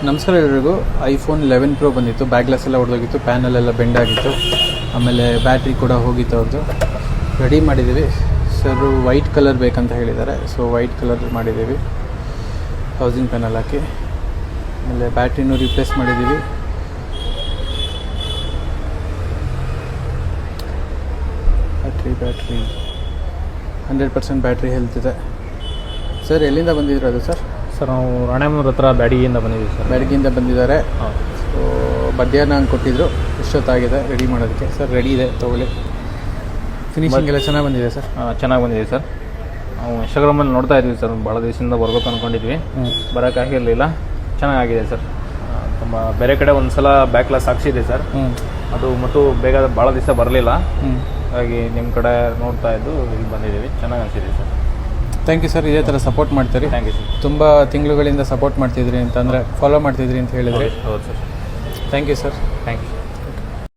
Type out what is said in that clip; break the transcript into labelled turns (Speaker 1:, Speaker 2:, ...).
Speaker 1: ನಮಸ್ಕಾರ ಎಲ್ರಿಗೂ. IPhone 11 Pro ಬಂದಿತ್ತು. ಬ್ಯಾಕ್ ಗ್ಲಾಸ್ ಎಲ್ಲ ಹೊಡೆದೋಗಿತ್ತು, ಪ್ಯಾನಲ್ಲೆಲ್ಲ ಬೆಂಡ್ ಆಗಿತ್ತು, ಆಮೇಲೆ ಬ್ಯಾಟ್ರಿ ಕೂಡ ಹೋಗಿತ್ತು. ಅವ್ರದ್ದು ರೆಡಿ ಮಾಡಿದ್ದೀವಿ. ಸರ್ ವೈಟ್ ಕಲರ್ ಬೇಕಂತ ಹೇಳಿದ್ದಾರೆ, ಸೊ ವೈಟ್ ಕಲರ್ ಮಾಡಿದ್ದೀವಿ ಹೌಸಿಂಗ್ ಪ್ಯಾನಲ್ ಹಾಕಿ. ಆಮೇಲೆ ಬ್ಯಾಟ್ರಿನೂ ರಿಪ್ಲೇಸ್ ಮಾಡಿದ್ದೀವಿ. ಬ್ಯಾಟ್ರಿ 100% ಬ್ಯಾಟ್ರಿ ಹೆಲ್ತ್ ಇದೆ. ಸರ್ ಎಲ್ಲಿಂದ ಬಂದಿದ್ರು ಅದು ಸರ್?
Speaker 2: ಸರ್ ನಾವು ರಾಣೆಬೆನ್ನೂರು ಹತ್ರ ಬ್ಯಾಡಗಿಯಿಂದ ಬಂದಿದ್ದೀವಿ ಸರ್.
Speaker 1: ಬ್ಯಾಡಗಿಯಿಂದ ಬಂದಿದ್ದಾರೆ.
Speaker 2: ಹಾಂ.
Speaker 1: ಸೊ ಮಧ್ಯಾಹ್ನ ಹಂಗೆ ಕೊಟ್ಟಿದ್ದರು, ಇಷ್ಟೊತ್ತಾಗಿದೆ ರೆಡಿ ಮಾಡೋದಕ್ಕೆ. ಸರ್ ರೆಡಿ ಇದೆ, ತೊಗೊಳ್ಳಿ. ಫಿನಿಶಿಂಗ್ ಎಲ್ಲ ಚೆನ್ನಾಗಿ ಬಂದಿದೆ ಸರ್?
Speaker 2: ಚೆನ್ನಾಗಿ ಬಂದಿದೆ ಸರ್. ನಾವು ಇನ್ಸ್ಟಾಗ್ರಾಮಲ್ಲಿ ನೋಡ್ತಾ ಇದ್ವಿ ಸರ್, ಭಾಳ ದಿವಸದಿಂದ ಬರ್ಬೇಕು ಅಂದ್ಕೊಂಡಿದ್ವಿ, ಬರೋಕ್ಕಾಗಿರಲಿಲ್ಲ. ಚೆನ್ನಾಗಿದೆ ಸರ್. ತುಂಬ ಬೇರೆ ಕಡೆ ಒಂದು ಸಲ ಬ್ಯಾಕ್ ಗ್ಲಾಸ್ ಹಾಕ್ಸಿದೆ ಸರ್, ಅದು ಮತ್ತು ಬೇಗ ಭಾಳ ದಿವಸ ಬರಲಿಲ್ಲ. ಹಾಗಾಗಿ ನಿಮ್ಮ ಕಡೆ ನೋಡ್ತಾ ಇದ್ದು ಇಲ್ಲಿ ಬಂದಿದ್ದೀವಿ. ಚೆನ್ನಾಗಿ ಅನಿಸಿದೆ ಸರ್.
Speaker 1: Thank you sir. ಇದೇ ಥರ ಸಪೋರ್ಟ್ ಮಾಡ್ತೀರಿ.
Speaker 2: Thank you sir.
Speaker 1: ತುಂಬ ತಿಂಗಳುಗಳಿಂದ ಸಪೋರ್ಟ್ ಮಾಡ್ತಿದ್ರಿ ಅಂತಂದರೆ, ಫಾಲೋ ಮಾಡ್ತಿದ್ರಿ ಅಂತ ಹೇಳಿದ್ರಿ.
Speaker 2: ಹೌದು sir.
Speaker 1: Thank you sir.
Speaker 2: Thank you.